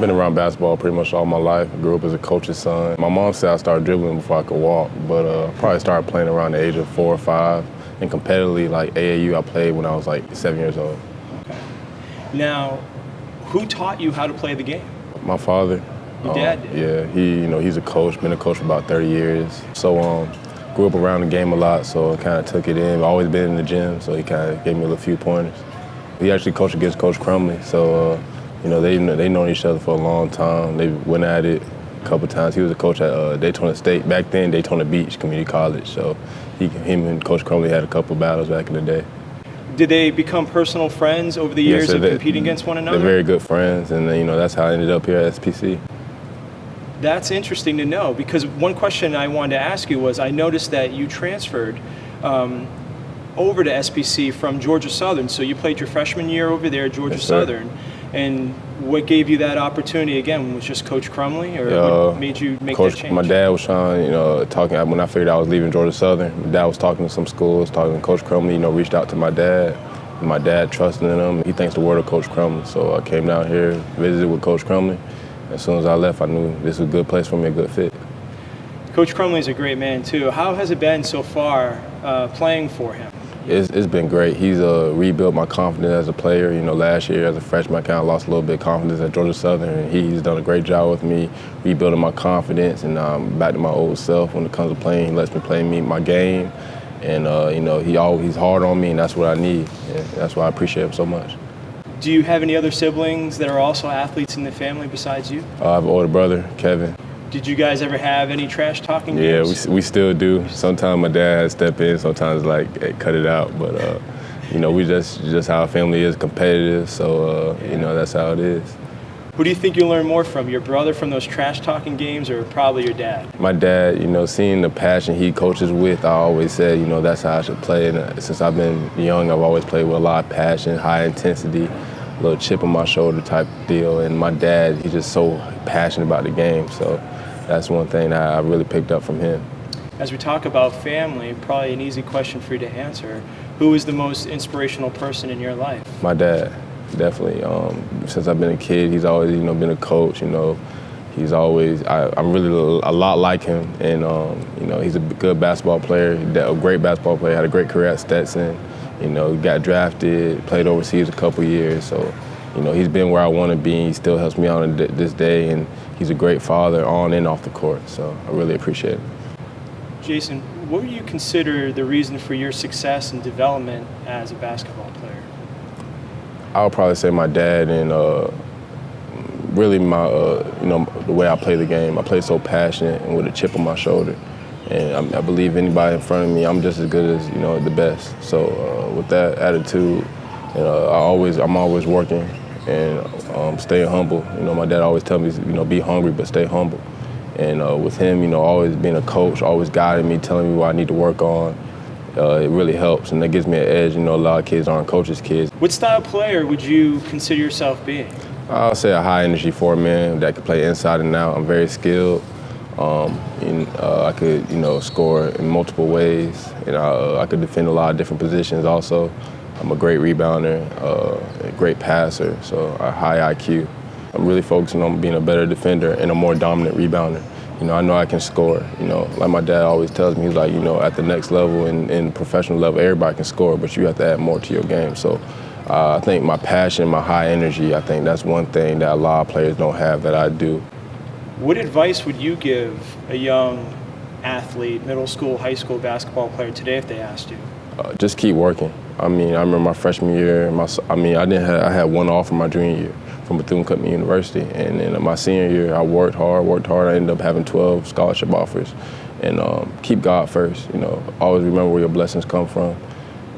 been around basketball pretty much all my life. I grew up as a coach's son. My mom said I started dribbling before I could walk, but probably started playing around the age of 4 or 5. And competitively, like AAU, I played when I was like 7 years old. Okay. Now, who taught you how to play the game? My father. Your dad did? Yeah, he's a coach, been a coach for about 30 years. So grew up around the game a lot, so I kind of took it in. I've always been in the gym, so he kind of gave me a few pointers. He actually coached against Coach Crumley, so they known each other for a long time. They went at it a couple times. He was a coach at Daytona State, back then Daytona Beach Community College, so him and Coach Crumley had a couple battles back in the day. Did they become personal friends over the years of competing against one another? They're very good friends, and that's how I ended up here at SPC. That's interesting to know, because one question I wanted to ask you was, I noticed that you transferred over to SPC from Georgia Southern, so you played your freshman year over there at Georgia Southern, and what gave you that opportunity again? Was just Coach Crumley, or what made you make that change? My dad was trying, talking, when I figured I was leaving Georgia Southern, my dad was talking to some schools, talking to Coach Crumley, reached out to my dad. My dad trusted in him. He thinks the word of Coach Crumley, so I came down here, visited with Coach Crumley. As soon as I left, I knew this was a good place for me, a good fit. Coach Crumley's a great man, too. How has it been so far playing for him? It's been great. He's rebuilt my confidence as a player. Last year as a freshman, I kind of lost a little bit of confidence at Georgia Southern, and he's done a great job with me, rebuilding my confidence, and I'm back to my old self when it comes to playing. He lets me play my game, and he's hard on me, and that's what I need, and that's why I appreciate him so much. Do you have any other siblings that are also athletes in the family besides you? I have an older brother, Kevin. Did you guys ever have any trash talking games? Yeah, we still do. Sometimes my dad has to step in, sometimes cut it out. But we just how our family is, competitive. So that's how it is. Who do you think you learn more from, your brother from those trash talking games, or probably your dad? My dad, seeing the passion he coaches with, I always said, that's how I should play. And since I've been young, I've always played with a lot of passion, high intensity, a little chip on my shoulder type deal. And my dad, he's just so passionate about the game. So that's one thing that I really picked up from him. As we talk about family, probably an easy question for you to answer. Who is the most inspirational person in your life? My dad, definitely. Since I've been a kid, he's always, been a coach. He's always, I'm really a lot like him, and he's a good basketball player, a great basketball player. Had a great career at Stetson. Got drafted, played overseas a couple years, so. He's been where I want to be. He still helps me out on this day, and he's a great father on and off the court, so I really appreciate it. Jason, what would you consider the reason for your success and development as a basketball player? I would probably say my dad and really my, the way I play the game. I play so passionate and with a chip on my shoulder. And I believe anybody in front of me, I'm just as good as, the best. So with that attitude, I'm always working and staying humble. My dad always tells me, be hungry, but stay humble. And with him, always being a coach, always guiding me, telling me what I need to work on, it really helps, and that gives me an edge. A lot of kids aren't coaches' kids. What style player would you consider yourself being? I'll say a high-energy four-man that can play inside and out. I'm very skilled. I could, score in multiple ways, and I could defend a lot of different positions also. I'm a great rebounder, a great passer, so a high IQ. I'm really focusing on being a better defender and a more dominant rebounder. I know I can score. Like my dad always tells me, he's like, at the next level in professional level, everybody can score, but you have to add more to your game. So I think my passion, my high energy, I think that's one thing that a lot of players don't have that I do. What advice would you give a young athlete, middle school, high school basketball player today if they asked you? Just keep working. I remember my freshman year, I had one offer my junior year from Bethune-Cookman University, and then my senior year, I worked hard. I ended up having 12 scholarship offers, and keep God first. Always remember where your blessings come from,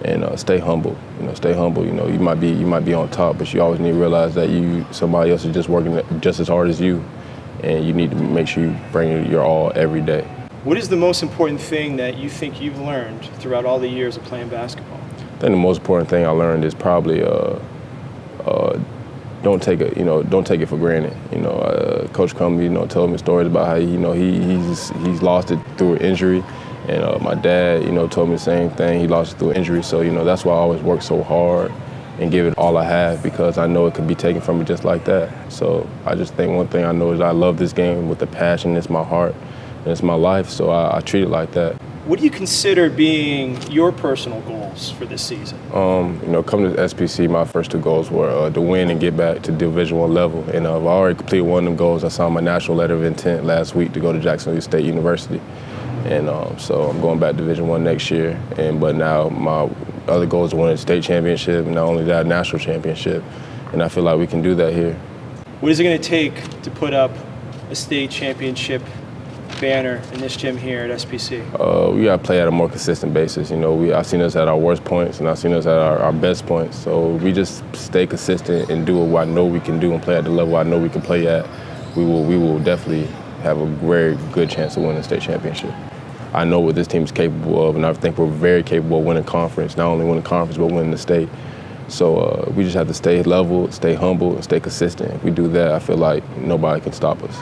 and stay humble. Stay humble. You might be on top, but you always need to realize that somebody else is just working just as hard as you, and you need to make sure you bring your all every day. What is the most important thing that you think you've learned throughout all the years of playing basketball? I think the most important thing I learned is probably don't take it for granted. Coach Crumley, told me stories about how he's lost it through an injury, and my dad, told me the same thing. He lost it through an injury, so that's why I always work so hard and give it all I have, because I know it could be taken from me just like that. So I just think one thing I know is I love this game with the passion. It's my heart and it's my life, so I treat it like that. What do you consider being your personal goals for this season? Coming to SPC, my first 2 goals were to win and get back to Division I level. And I've already completed one of them goals. I signed my national letter of intent last week to go to Jacksonville State University. And so I'm going back to Division I next year. But now my other goal is to win a state championship, and not only that, national championship. And I feel like we can do that here. What is it going to take to put up a state championship banner in this gym here at SPC? We got to play at a more consistent basis. I've seen us at our worst points, and I've seen us at our best points. So we just stay consistent and do what I know we can do and play at the level I know we can play at. We will definitely have a very good chance of winning the state championship. I know what this team is capable of, and I think we're very capable of winning conference, not only winning conference, but winning the state. So we just have to stay level, stay humble, and stay consistent. If we do that, I feel like nobody can stop us.